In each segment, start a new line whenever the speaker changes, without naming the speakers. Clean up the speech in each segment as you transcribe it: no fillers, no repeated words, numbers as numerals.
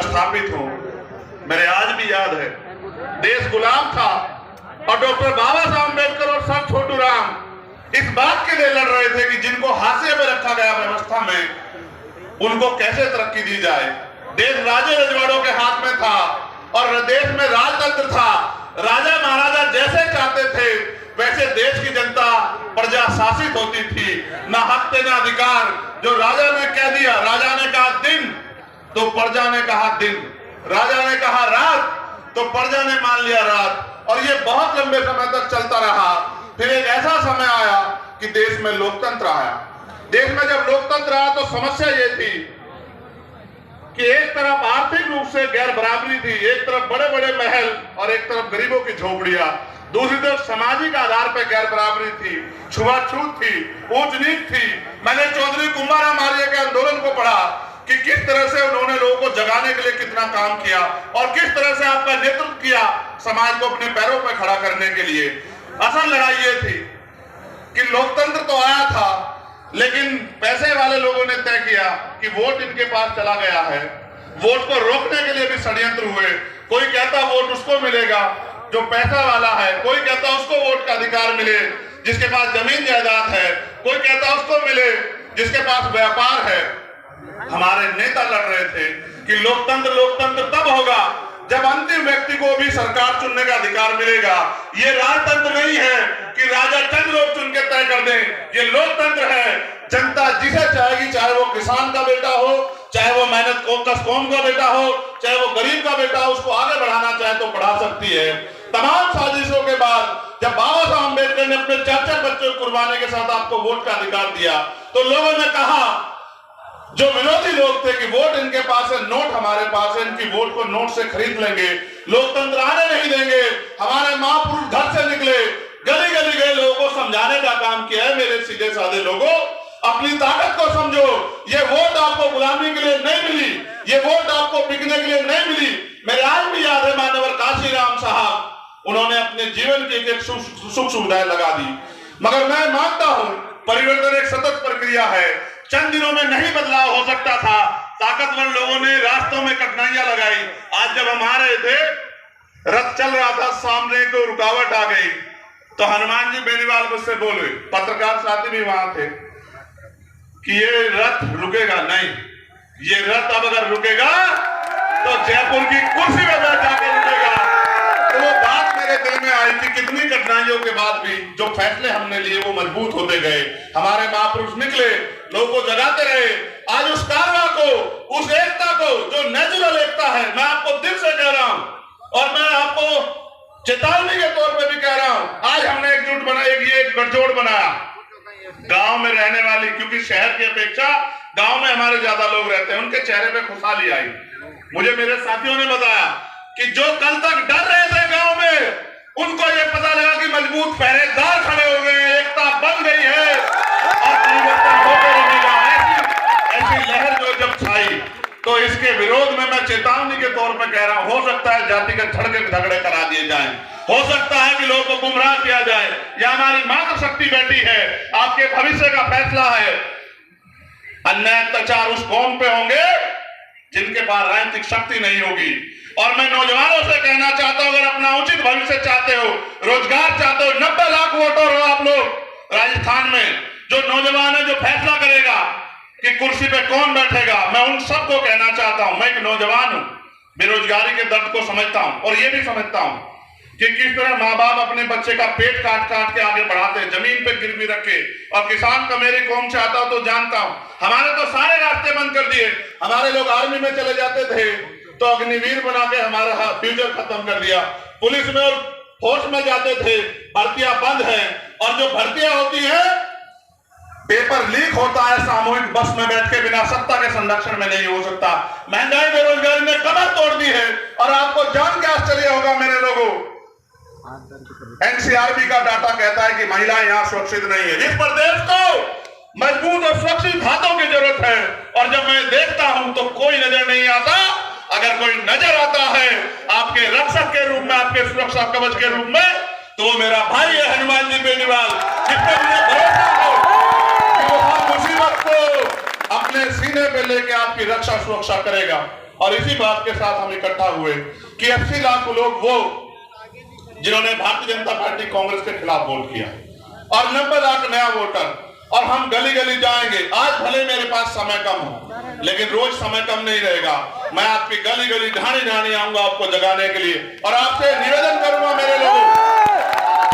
स्थापित हो। मेरे आज भी याद है, देश गुलाम था और डॉक्टर बाबा साहब अम्बेडकर और सर छोटू राम इस बात के लिए लड़ रहे थे कि जिनको हाशिए में रखा गया व्यवस्था में, उनको कैसे तरक्की दी जाए। देश राजे रजवाड़ों के हाथ में था और देश में राजतंत्र था। राजा महाराजा जैसे चाहते थे वैसे देश की जनता प्रजा शासित होती थी, ना हक ना अधिकार। जो राजा ने कह दिया, राजा ने कहा दिन तो प्रजा ने कहा दिन, राजा ने कहा रात तो प्रजा ने मान लिया रात। और ये बहुत लंबे समय तक चलता रहा। फिर एक ऐसा समय आया कि देश में लोकतंत्र आया। देश में जब लोकतंत्र आया तो समस्या ये थी कि एक तरफ आर्थिक रूप से गैर बराबरी थी, एक तरफ बड़े बड़े महल और एक तरफ गरीबों की झोपड़ियां, दूसरी तरफ सामाजिक आधार पर गैर बराबरी थी, छुआछूत थी, ऊंच नीच थी। मैंने चौधरी कुंभाराम आर्य के आंदोलन को पढ़ा कि किस तरह से उन्होंने लोगों को जगाने के लिए कितना काम किया और किस तरह से आपका नेतृत्व किया समाज को अपने पैरों पर खड़ा करने के लिए। असल लड़ाई ये थी कि लोकतंत्र तो आया था, लेकिन पैसे वाले लोगों ने तय किया कि वोट इनके पास चला गया है। वोट को रोकने के लिए भी षड्यंत्र हुए। कोई कहता वोट उसको मिलेगा जो पैसा वाला है, कोई कहता उसको वोट का अधिकार मिले जिसके पास जमीन जायदाद है, कोई कहता उसको मिले जिसके पास व्यापार है। हमारे नेता लड़ रहे थे कि लोकतंत्र तब होगा जब अंतिम व्यक्ति को भी सरकार चुनने का अधिकार मिलेगा। ये राजतंत्र नहीं है कि राजा चंद लोग चुन के तय कर दें। ये लोकतंत्र है, जनता जिसे चाहेगी, चाहे वो किसान का बेटा हो, चाहे वो मेहनत कौम का बेटा हो, चाहे वो गरीब का बेटा हो, उसको आगे बढ़ाना चाहे तो बढ़ा सकती है। तमाम साजिशों के बाद जब बाबा साहब अम्बेडकर ने अपने 4 बच्चों को कुर्बानी के साथ आपको वोट का अधिकार दिया तो लोगों ने कहा, जो विरोधी लोग थे, कि वोट इनके पास है, नोट हमारे पास है, इनकी वोट को नोट से खरीद लेंगे, लोकतंत्र आने नहीं देंगे। हमारे महापुरुष घर से निकले, गली गली गए, लोगों को समझाने का काम किया है। मेरे सीधे साधे लोगों, अपनी ताकत को समझो। ये वोट आपको गुलामी के लिए नहीं मिली, ये वोट आपको बिकने के लिए नहीं मिली। मेरे आज भी याद है मानवर काशीराम साहब, उन्होंने अपने जीवन की एक सुख सुविधाएं लगा दी। मगर मैं मानता हूं परिवर्तन एक सतत प्रक्रिया है। चंद दिनों में नहीं बदलाव हो सकता था। ताकतवर लोगों ने रास्तों में कठिनाइयां लगाई। आज जब हम आ रहे थे, रथ चल रहा था, सामने को रुकावट आ गई तो हनुमान जी बेनीवाल मुझसे बोले, पत्रकार साथी भी वहां थे, कि ये रथ रुकेगा नहीं। ये रथ अब अगर रुकेगा तो जयपुर की कुर्सी में बैठ जाकर रुकेगा। तो वो बात मेरे दिल में आई कि कितनी कठिनाइयों के बाद भी जो फैसले हमने लिए वो मजबूत होते गए। हमारे महापुरुष निकले, लोगों को जगाते रहे। आज उस कारवा को, उस एकता को जो नेचुरल एकता है, मैं आपको दिल से कह रहा हूं और मैं आपको चेतावनी के तौर पे भी कह रहा हूं। आज हमने एकजुट बनाया, एक गठजोड़ बनाया गांव में रहने वाली, क्योंकि शहर की अपेक्षा गांव में हमारे ज्यादा लोग रहते हैं, उनके चेहरे पे खुशहाली आई। मुझे मेरे साथियों ने बताया कि जो कल तक डर रहे थे गांव में, उनको ये पता लगा कि मजबूत पहरेदार खड़े हो गए, एकता बन गई है और परिवर्तन होते रहेगा। ऐसी लहर जो जब छाई तो इसके विरोध में मैं चेतावनी के तौर पर कह रहा हूं, हो सकता है जातिगत झगड़े करा दिए जाएं, हो सकता है कि लोगों को गुमराह किया जाए। यह हमारी मातृ शक्ति बैठी है, आपके भविष्य का फैसला है। अन्याय अत्याचार उस कौम पे होंगे जिनके पास राजनीतिक शक्ति नहीं होगी। और मैं नौजवानों से कहना चाहता हूं, अगर अपना उचित भविष्य चाहते हो, रोजगार चाहते हो, 90 लाख वोटर हो आप लोग राजस्थान में, जो नौजवान है, जो फैसला करेगा कि कुर्सी पे कौन बैठेगा, मैं उन सबको कहना चाहता हूं। मैं एक नौजवान हूं, बेरोजगारी के दर्द को समझता हूं और ये भी समझता हूं कि किस तरह माँ बाप अपने बच्चे का पेट काट काट के आगे बढ़ाते, जमीन पे गिरवी रखे। और किसान का मेरी कौम से आता हो तो जानता हूं, हमारे तो सारे रास्ते बंद कर दिए। हमारे लोग आर्मी में चले जाते थे तो अग्निवीर बना के हमारा फ्यूचर खत्म कर दिया। पुलिस में और फोर्स में जाते थे, भर्तियां बंद है। और जो भर्तियां होती है, पेपर लीक होता है, सामूहिक बस में बैठ के बिना सत्ता के संरक्षण में नहीं हो सकता। महंगाई बेरोजगारी ने कमर तोड़ दी है। और आपको जान के आश्चर्य होगा मेरे लोगों, एनसीआरबी का डाटा कहता है कि महिलाएं यहां सुरक्षित नहीं है। इस प्रदेश को मजबूत और सुरक्षित हाथों की जरूरत है। और जब मैं देखता हूं तो कोई नजर नहीं आता। अगर कोई नजर आता है आपके रक्षक के रूप में, आपके सुरक्षा कवच के रूप में, तो वो मेरा भाई है हनुमान जी बेनीवाल, जिसपे मुझे भरोसा हो कि वो मुसीबत को अपने सीने पे लेके आपकी रक्षा सुरक्षा करेगा। और इसी बात के साथ हम इकट्ठा हुए कि 80 लाख लोग वो जिन्होंने भारतीय जनता पार्टी कांग्रेस के खिलाफ वोट किया और 90 लाख नया वोटर, और हम गली गली जाएंगे। आज भले मेरे पास समय कम हो, लेकिन रोज समय कम नहीं रहेगा। मैं आपकी गली गली ढाणी ढाणी आऊंगा आपको जगाने के लिए, और आपसे निवेदन करूंगा मेरे लोगों,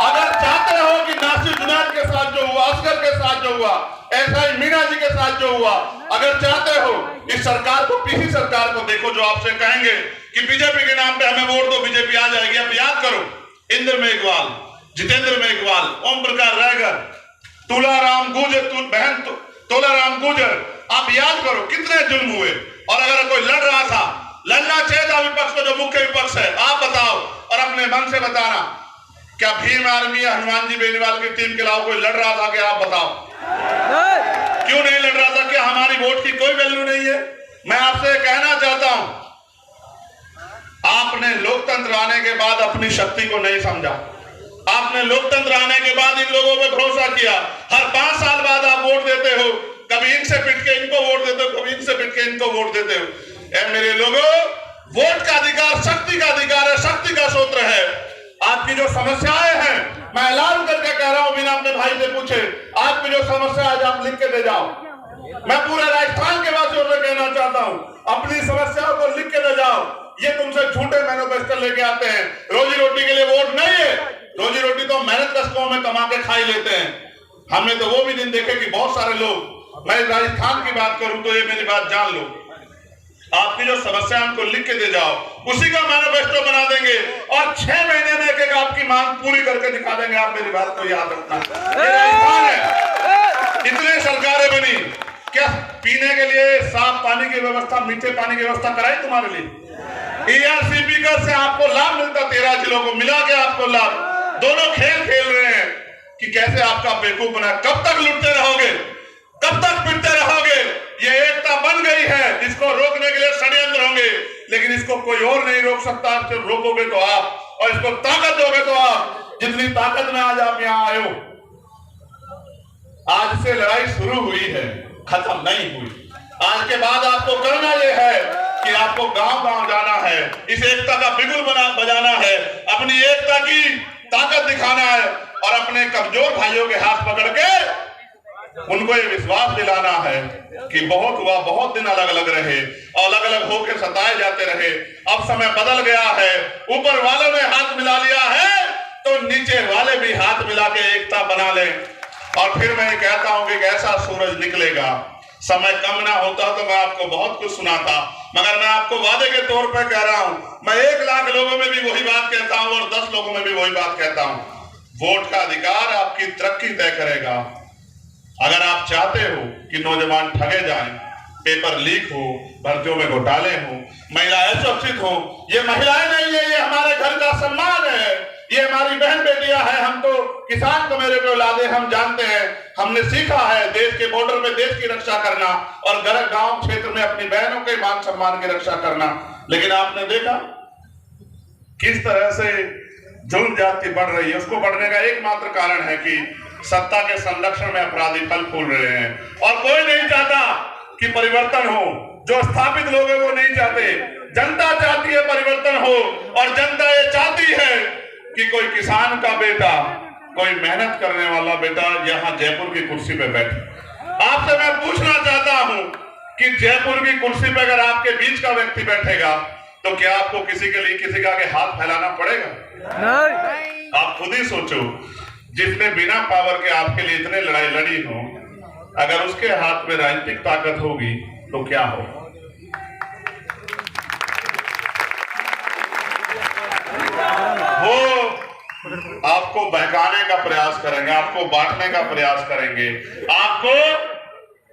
अगर चाहते हो कि नासिर जुनैद के साथ जो हुआ, असगर के साथ जो हुआ, ऐसा ही मीना जी के साथ जो हुआ, अगर चाहते हो इस सरकार को, पीसी सरकार को देखो जो आपसे कहेंगे कि बीजेपी के नाम पे हमें वोट दो, बीजेपी आ जाएगी। अब याद करो, इंद्र मेघवाल, जितेंद्र मेघवाल, ओम प्रकाश रायगर, तुलाराम गुजर, आप याद करो कितने जुल्म हुए। और अगर कोई लड़ रहा था, लड़ना चाहिए था विपक्ष को, जो मुख्य विपक्ष है, आप बताओ और अपने मन से बताना, क्या भीम आर्मी या हनुमान जी बेनीवाल की टीम के अलावा कोई लड़ रहा था? कि आप बताओ क्यों नहीं लड़ रहा था? क्या हमारी वोट की कोई वैल्यू नहीं है? मैं आपसे कहना चाहता हूं, आपने लोकतंत्र आने के बाद अपनी शक्ति को नहीं समझा। आपने लोकतंत्र आने के बाद इन लोगों पे भरोसा किया। हर 5 साल बाद आप वोट देते हो, कभी इनसे पिट के इनको वोट देते हो, कभी इनसे पिट के इनको वोट देते हो। ए मेरे लोगों, वोट का अधिकार शक्ति का अधिकार है, शक्ति का सूत्र है। आपकी जो समस्याएं हैं, मैं ऐलान करके कह रहा हूं, बिना अपने भाई से पूछे, आपकी जो समस्या है आप लिख के दे जाओ। मैं पूरे राजस्थान के वासियों से कहना चाहता हूं, अपनी समस्याओं को लिख के दे जाओ। ये तुमसे झूठे मैनिफेस्टो लेके आते हैं, रोजी रोटी के लिए वोट नहीं है। रोजी रोटी तो मेहनत कष्टों में कमा के खा ही लेते हैं। हमने तो वो भी दिन देखे कि बहुत सारे लोग, मैं राजस्थान की बात करूं तो ये मेरी बात जान लो, आपकी जो समस्या उनको लिख के दे जाओ, उसी का मैनिफेस्टो बना देंगे और 6 महीने में एक आपकी मांग पूरी करके दिखा देंगे। आप मेरी बात को याद रखना, ये राजस्थान है। इतने सरकारें बनी, क्या पीने के लिए साफ पानी की व्यवस्था, मीठे पानी की व्यवस्था कराई तुम्हारे लिए? ERCP का से आपको लाभ मिलता, 13 जिलों को मिला के आपको लाभ। दोनों खेल खेल रहे हैं कि कैसे आपका बेवकूफ बना। कब तक लुटते रहोगे? कब तक पिटते रहोगे? ये एकता बन गई है, इसको रोकने के लिए षड्यंत्र होंगे, लेकिन इसको कोई और नहीं रोक सकता। सिर्फ रोकोगे तो आप, और इसको ताकत दोगे तो आप। जितनी ताकत में आज आप यहाँ आए हो, आज से लड़ाई शुरू हुई है, खत्म नहीं हुई। आज के बाद आपको करना यह है कि आपको गांव-गांव जाना है, इस एकता का बिगुल बजाना है, अपनी एकता की ताकत दिखाना है, और अपने कमजोर भाइयों के हाथ पकड़ के उनको ये विश्वास दिलाना है कि बहुत हुआ, बहुत दिन अलग अलग रहे, अलग अलग होकर सताए जाते रहे। अब समय बदल गया है, ऊपर वालों ने हाथ मिला लिया है तो नीचे वाले भी हाथ मिला के एकता बना ले। और फिर मैं कहता हूं कि ऐसा सूरज निकलेगा। समय कम ना होता तो मैं आपको बहुत कुछ सुनाता, मगर मैं आपको वादे के तौर पर कह रहा हूं, मैं 1 लाख लोगों में भी वही बात कहता हूं और 10 लोगों में भी वही बात कहता हूं। वोट का अधिकार आपकी तरक्की तय करेगा। अगर आप चाहते हो कि नौजवान ठगे जाएं, पेपर लीक हो, भर्तियों में घोटाले हो, महिलाएं सुरक्षित हो, ये महिलाएं नहीं है, ये हमारे घर का सम्मान है, ये हमारी बहन बेटियां हैं। हम तो किसान को मेरे को औलादे, हम जानते हैं, हमने सीखा है देश के बॉर्डर में देश की रक्षा करना और गांव क्षेत्र में अपनी बहनों के मान सम्मान की रक्षा करना। लेकिन आपने देखा किस तरह से जुल्म जाति बढ़ रही है। उसको बढ़ने का एकमात्र कारण है कि सत्ता के संरक्षण में अपराधी फल फूल रहे हैं, और कोई नहीं चाहता कि परिवर्तन हो। जो स्थापित लोग हैं वो नहीं चाहते, जनता चाहती है परिवर्तन हो, और जनता ये चाहती है कि कोई किसान का बेटा, कोई मेहनत करने वाला बेटा यहाँ जयपुर की कुर्सी पे बैठे। आपसे मैं पूछना चाहता हूं कि जयपुर की कुर्सी पे अगर आपके बीच का व्यक्ति बैठेगा तो क्या आपको किसी के लिए किसी का आगे हाथ फैलाना पड़ेगा? नहीं। आप खुद ही सोचो, जिसने बिना पावर के आपके लिए इतने लड़ाई लड़ी हो, अगर उसके हाथ में राजनीतिक ताकत होगी तो क्या हो? वो आपको बहकाने का प्रयास करेंगे, आपको बांटने का प्रयास करेंगे, आपको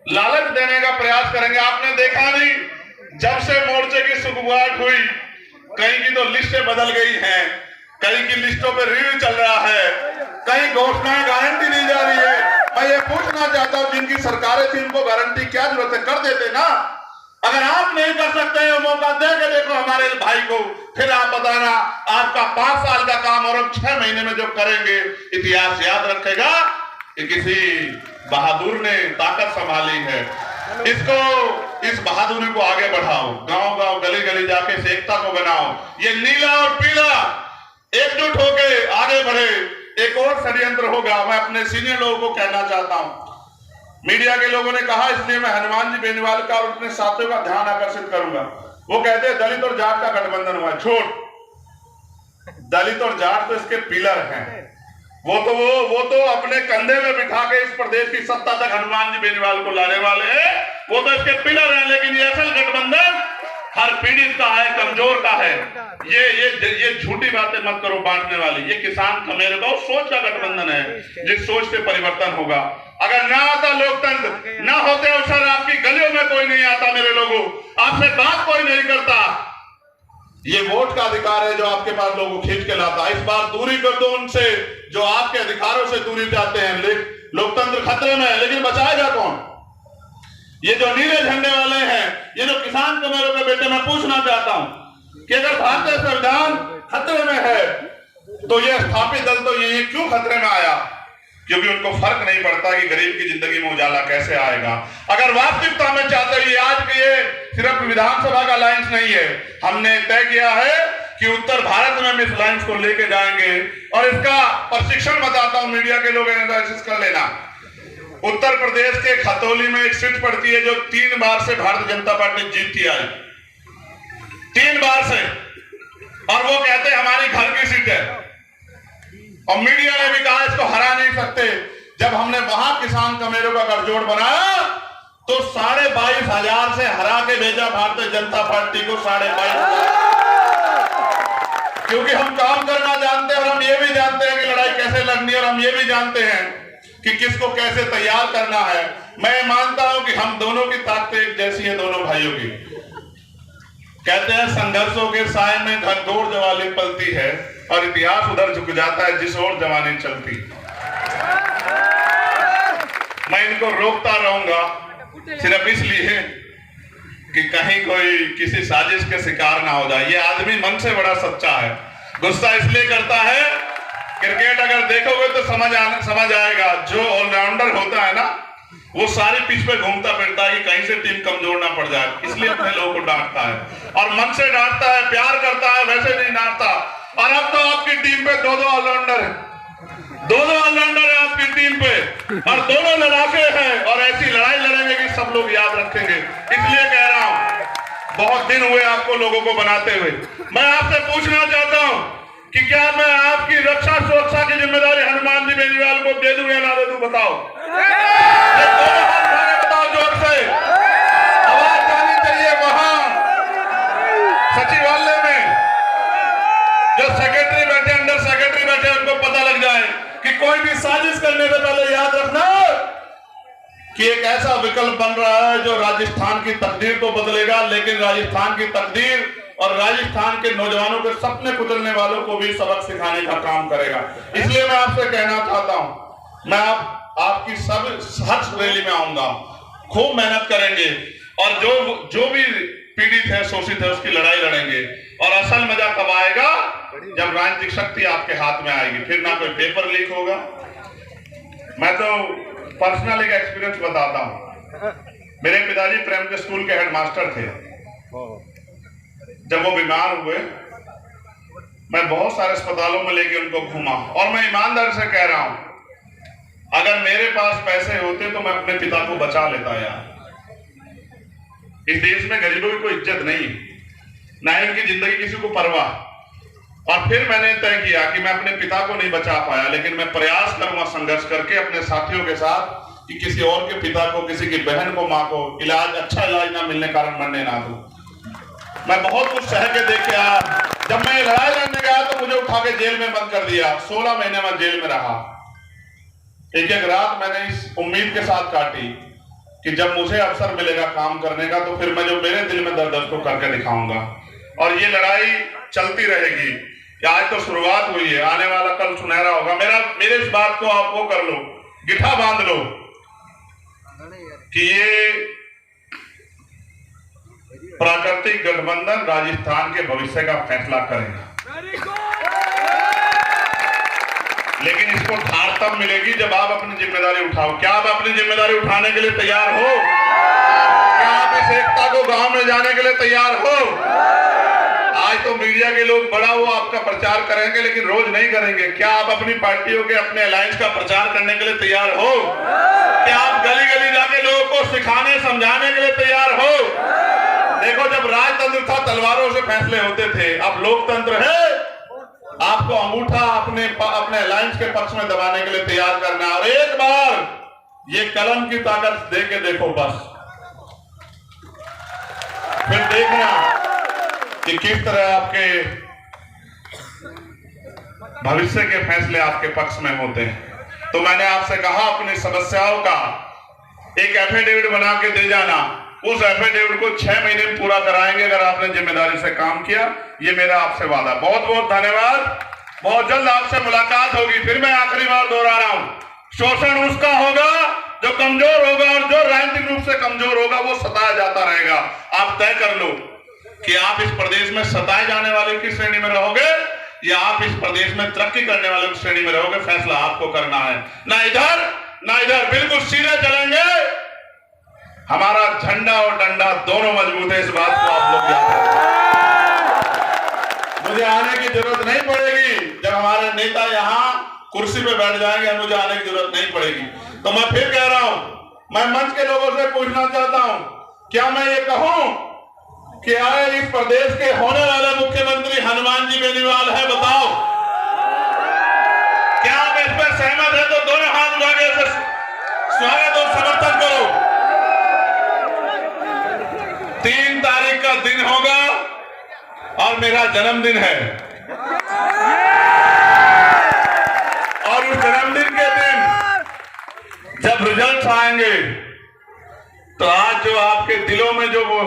लालच देने का प्रयास करेंगे। आपने देखा नहीं, जब से मोर्चे की शुरुआत हुई, कहीं की तो लिस्टें बदल गई हैं, कहीं की लिस्टों पे रिव्यू चल रहा है, कहीं घोषणाएं गारंटी दी जा रही है। मैं ये पूछना चाहता हूं, जिनकी सरकारें थी उनको गारंटी क्या जरूरत है? कर देते ना। अगर आप नहीं कर सकते हो, मौका दे के देखो हमारे भाई को, फिर आप बताना आपका 5 साल का काम और अब 6 महीने में जो करेंगे, इतिहास याद रखेगा कि किसी बहादुर ने ताकत संभाली है। इसको इस बहादुरी को आगे बढ़ाओ, गांव गांव गली गली जाके इस एकता को बनाओ, ये नीला और पीला एकजुट होके आगे बढ़े। एक और षड्यंत्र होगा, मैं अपने सीनियर लोगों को कहना चाहता हूं, मीडिया के लोगों ने कहा इसलिए मैं हनुमान जी बेनीवाल का और अपने साथियों का ध्यान आकर्षित करूंगा। वो कहते हैं दलित और जाट का गठबंधन हुआ, छोड़, दलित और जाट तो इसके पिलर हैं, वो तो अपने कंधे में बिठा के इस प्रदेश की सत्ता तक हनुमान जी बेनीवाल को लाने वाले हैं, वो तो इसके पिलर हैं। लेकिन ये असल गठबंधन हर पीड़ित का है, कमजोर का है। ये झूठी बातें मत करो बांटने वाली। ये किसान का मेरे को सोच का गठबंधन है, जिस सोच से परिवर्तन होगा। अगर ना आता लोकतंत्र, ना होते अवसर, आपकी गलियों में कोई नहीं आता मेरे लोगों, आपसे बात कोई नहीं करता। ये वोट का अधिकार है जो आपके पास लोगों को खींच के लाता। इस बार दूरी कर दो उनसे जो आपके अधिकारों से दूरी चाहते हैं। लोकतंत्र खतरे में है, लेकिन बचाएगा कौन? ये जो नीले झंडे वाले हैं, ये जो किसान कमेरों के बेटे, मैं पूछना चाहता हूं कि अगर भारतीय संविधान खतरे में है तो ये स्थापित दल तो ये क्यों खतरे में आया? क्योंकि उनको फर्क नहीं पड़ता कि गरीब की जिंदगी में उजाला कैसे आएगा। अगर वास्तविकता में चाहते हो, ये आज के ये सिर्फ विधानसभा का अलायंस नहीं है, हमने तय किया है कि उत्तर भारत में हम इस अलायंस को लेके जाएंगे। और इसका प्रशिक्षण बताता हूं, मीडिया के लोग एनालिसिस कर लेना। उत्तर प्रदेश के खतौली में एक सीट पड़ती है जो 3 बार से भारतीय जनता पार्टी जीतती आई, 3 बार से, और वो कहते हैं हमारी घर की सीट है। और मीडिया ने भी कहा इसको हरा नहीं सकते। जब हमने वहां किसान कमेरों का गठजोड़ बनाया तो 22,500 से हरा के भेजा भारतीय जनता पार्टी को 22,500, क्योंकि हम काम करना जानते हैं और हम ये भी जानते हैं कि लड़ाई कैसे लड़नी है, और हम ये भी जानते हैं कि किसको कैसे तैयार करना है। मैं मानता हूं कि हम दोनों की ताकत एक जैसी है, दोनों भाइयों की। कहते हैं संघर्षों के साए में घनघोर जवानी पलती है और इतिहास उधर झुक जाता है जिस ओर जवानी चलती। मैं इनको रोकता रहूंगा सिर्फ इसलिए कि कहीं कोई किसी साजिश के शिकार ना हो जाए। ये आदमी मन से बड़ा सच्चा है, गुस्सा इसलिए करता है, क्रिकेट अगर देखोगे तो समझ आएगा, जो ऑलराउंडर होता है ना वो सारी पिच पे घूमता फिरता है कि कहीं से टीम कमजोर ना पड़ जाए, इसलिए अपने लोगों को डांटता है और मन से डांटता है, प्यार करता है, वैसे नहीं डांटता। और अब तो आपकी टीम पे 2 ऑलराउंडर है, 2 ऑलराउंडर है आपकी टीम पे, और दोनों लड़ाके हैं, और ऐसी लड़ाई लड़ेंगे कि सब लोग याद रखेंगे। इसलिए कह रहा हूं, बहुत दिन हुए आपको लोगों को बनाते हुए। मैं आपसे पूछना चाहता हूं कि क्या मैं आपकी रक्षा सुरक्षा की जिम्मेदारी हनुमान जी बेनीवाल को दे दूं या ना दे दूं? बताओ, दोनों हाथ उठाके बताओ जोर से, आवाज जानी चाहिए। वहां सचिवालय में जो सेक्रेटरी बैठे, अंडर सेक्रेटरी बैठे, उनको पता लग जाए कि कोई भी साजिश करने से पहले याद रखना कि एक ऐसा विकल्प बन रहा है जो राजस्थान की तकदीर तो बदलेगा, लेकिन राजस्थान की तकदीर और राजस्थान के नौजवानों के सपने कुचलने वालों को भी सबक सिखाने का काम करेगा। इसलिए मैं आपसे कहना चाहता हूं, मैं आपकी हर रैली में आऊंगा, खूब मेहनत करेंगे, और जो भी पीड़ित है, शोषित है, उसकी लड़ाई लड़ेंगे। और असल मजा तब आएगा जब राजनीतिक शक्ति आपके हाथ में आएगी, फिर ना कोई पेपर लीक होगा। मैं तो पर्सनल एक एक्सपीरियंस बताता हूं। मेरे पिताजी प्रेम के स्कूल के हेडमास्टर थे। जब वो बीमार हुए, मैं बहुत सारे अस्पतालों में लेके उनको घूमा, और मैं ईमानदारी से कह रहा हूं, अगर मेरे पास पैसे होते तो मैं अपने पिता को बचा लेता यार। इस देश में गरीबों की कोई इज्जत नहीं, ना इनकी जिंदगी किसी को परवाह। और फिर मैंने तय किया कि मैं अपने पिता को नहीं बचा पाया, लेकिन मैं प्रयास करूंगा संघर्ष करके अपने साथियों के साथ कि किसी और के पिता को, किसी की बहन को, माँ को अच्छा इलाज ना मिलने कारण मरने ना दूं। मैं बहुत कुछ सह के देख के आया। जब मैं लड़ाई लड़ने गया तो मुझे उठा के जेल में बंद कर दिया। 16 महीने में जेल में रहा। एक रात मैंने इस उम्मीद के साथ काटी कि जब मुझे अवसर मिलेगा काम करने का तो फिर मैं जो मेरे दिल में दर्द को करके दिखाऊंगा। और ये लड़ाई चलती रहेगी। आज तो शुरुआत हुई है, आने वाला कल सुनहरा होगा। मेरे इस बात को आप वो कर लो, गिठा बांध लो कि ये प्राकृतिक गठबंधन राजस्थान के भविष्य का फैसला करेगा। लेकिन इसको धार तब मिलेगी जब आप अपनी जिम्मेदारी उठाओ। क्या आप अपनी जिम्मेदारी उठाने के लिए तैयार हो? क्या आप इस एकता को गांव में जाने के लिए तैयार हो? आज तो मीडिया के लोग बड़ा वो आपका प्रचार करेंगे, लेकिन रोज नहीं करेंगे। क्या आप अपनी पार्टियों के, अपने अलायंस का प्रचार करने के लिए तैयार हो? क्या आप गली गली जाके लोगों को सिखाने समझाने के लिए तैयार हो? देखो, जब राजतंत्र था तलवारों से फैसले होते थे, अब लोकतंत्र है, आपको अंगूठा अपने अलायंस के पक्ष में दबाने के लिए तैयार करना है। और एक बार ये कलम की ताकत दे के देखो बस, फिर देखना कि किस तरह आपके भविष्य के फैसले आपके पक्ष में होते हैं। तो मैंने आपसे कहा अपनी समस्याओं का एक एफिडेविट बना के दे जाना। उस एफिडेविट को 6 महीने में पूरा कराएंगे अगर आपने जिम्मेदारी से काम किया। ये मेरा आपसे वादा। बहुत बहुत धन्यवाद। बहुत जल्द आपसे मुलाकात होगी। फिर मैं आखिरी बार दोहरा रहा हूं, शोषण उसका होगा जो कमजोर होगा, और जो राजनीतिक रूप से कमजोर होगा वो सताया जाता रहेगा। आप तय कर लो कि आप इस प्रदेश में सताए जाने वाले की श्रेणी में रहोगे या आप इस प्रदेश में तरक्की करने वाले की श्रेणी में रहोगे। फैसला आपको करना है, ना इधर ना इधर, बिल्कुल सीधे चलेंगे। हमारा झंडा और डंडा दोनों मजबूत है, इस बात को आप लोग याद रखें। मुझे आने की जरूरत नहीं पड़ेगी। जब हमारे नेता यहाँ कुर्सी पे बैठ जाएंगे, मुझे आने की जरूरत नहीं पड़ेगी। तो मैं फिर कह रहा हूं, मैं मंच के लोगों से पूछना चाहता हूं, क्या मैं ये कहूं कि आए इस प्रदेश के होने वाले मुख्यमंत्री हनुमान जी बेनीवाल है? बताओ, क्या आप इस पर सहमत है? तो दोनों हाथ उठा के स्वागत और समर्थन करो। 3 तारीख का दिन होगा और मेरा जन्मदिन है, और उस जन्मदिन के दिन जब रिजल्ट आएंगे तो आज जो आपके दिलों में जो वो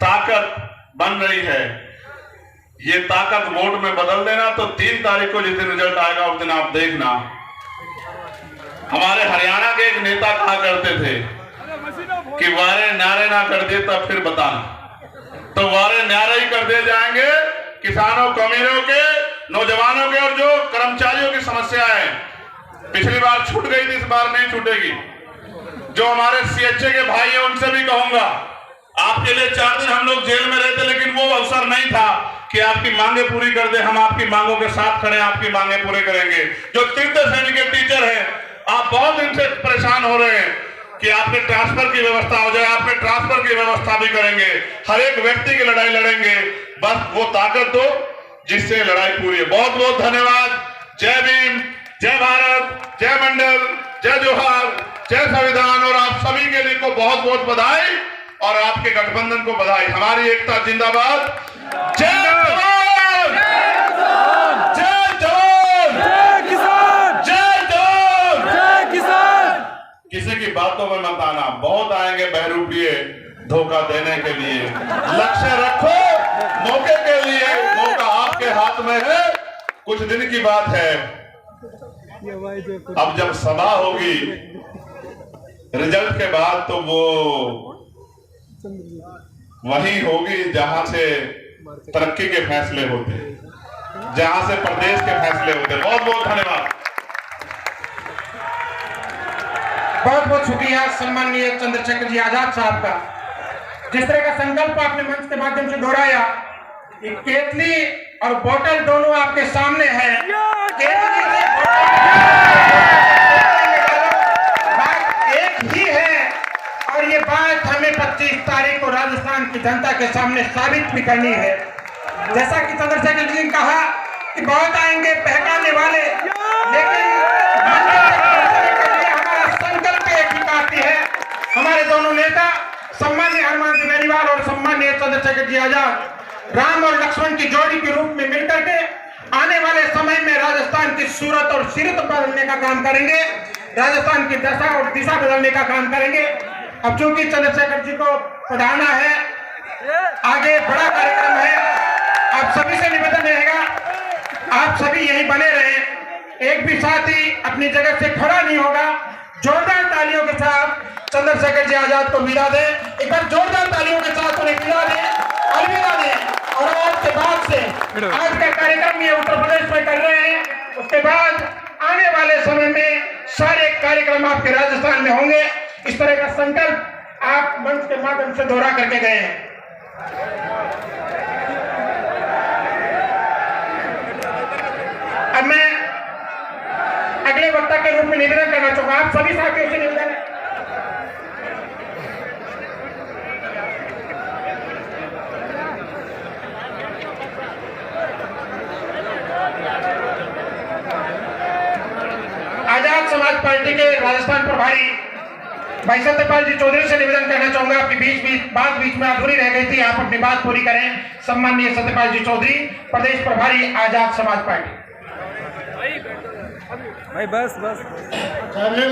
ताकत बन रही है, ये ताकत वोट में बदल देना। तो 3 तारीख को जिस दिन रिजल्ट आएगा उस दिन आप देखना। हमारे हरियाणा के एक नेता कहा करते थे कि वारे नारे ना कर दे तब फिर बताना। तो वारे नारे ही कर दे जाएंगे। किसानों, कमीरों के, नौजवानों के और जो कर्मचारियों की समस्या है, पिछली बार छूट गई थी, इस बार नहीं छूटेगी। जो हमारे सीएचए के भाई हैं उनसे भी कहूंगा, आपके लिए 4 दिन हम लोग जेल में रहते, लेकिन वो अवसर नहीं था कि आपकी मांगे पूरी कर दे। हम आपकी मांगों के साथ खड़े, आपकी मांगे पूरे करेंगे। जो तृतीय श्रेणी के टीचर हैं, आप बहुत दिन से परेशान हो रहे हैं कि आपके ट्रांसफर की व्यवस्था हो जाए, आपके ट्रांसफर की व्यवस्था भी करेंगे। हर एक व्यक्ति की लड़ाई लड़ेंगे। बस वो ताकत दो जिससे लड़ाई पूरी है। बहुत बहुत धन्यवाद। जय भीम, जय भारत, जय मंडल, जय जोहार, जय संविधान। और आप सभी के लिए को बहुत बहुत बधाई और आपके गठबंधन को बधाई। हमारी एकता जिंदाबाद। जय जवान, जय जवान, जय किसान, जय जवान, जय किसान। किसी की बातों में मत आना, बहुत आएंगे बहरूपिये धोखा देने के लिए। लक्ष्य रखो मौके के लिए, मौका आपके हाथ में है। कुछ दिन की बात है, अब जब सभा होगी रिजल्ट के बाद, तो वो वही होगी जहां से तरक्की के फैसले होते, जहां से प्रदेश के फैसले होते। बहुत बहुत धन्यवाद।
बहुत बहुत शुक्रिया सम्माननीय चंद्रशेखर जी आजाद साहब का। जिस तरह का संकल्प आपने मंच के माध्यम से दोहराया, केतली और बोतल दोनों आपके सामने है। केतली से बात एक ही है, और ये बात हमें 25 तारीख को राजस्थान की जनता के सामने साबित भी करनी है। जैसा कि चंद्रशेखर जी ने कहा कि बहुत आएंगे बहकाने वाले, लेकिन हमारा संकल्प एक ही बात है। हमारे दोनों नेता सम्माननीय हनुमान जी बेनीवाल और सम्माननीय चंद्रशेखर जी आजाद राम और लक्ष्मण की जोड़ी के रूप में मिलकर के आने वाले समय में राजस्थान की सूरत और सीरत बदलने का काम करेंगे, राजस्थान की दशा और दिशा बदलने का काम करेंगे। अब चूंकि चंद्रशेखर जी को पढ़ाना है, आगे बड़ा कार्यक्रम है, आप सभी से निवेदन रहेगा आप सभी यहीं बने रहें। एक भी साथी अपनी जगह से खड़ा नहीं होगा। जोरदार तालियों के साथ चंद्रशेखर जी आजाद को विदा दें। एक बार जोरदार तालियों के साथ उन्हें विदा दें, अलविदा दें। और आज के बाद से, आज का कार्यक्रम ये उत्तर प्रदेश में कर रहे हैं, उसके बाद आने वाले समय में सारे कार्यक्रम आपके राजस्थान में होंगे। इस तरह का संकल्प आप मंच के माध्यम से दोहरा करके गए हैं। अब मैं अगले वक्ता के रूप में निवेदन करना चाहूंगा, आप सभी साथियों से निवेदन है, आजाद समाज पार्टी के राजस्थान प्रभारी भाई सत्यपाल जी चौधरी से निवेदन करना चाहूंगा, आपकी बात बीच में अधूरी रह गई थी, आप अपनी बात पूरी करें। सम्माननीय सत्यपाल जी चौधरी, प्रदेश प्रभारी आजाद समाज पार्टी।
भाई बस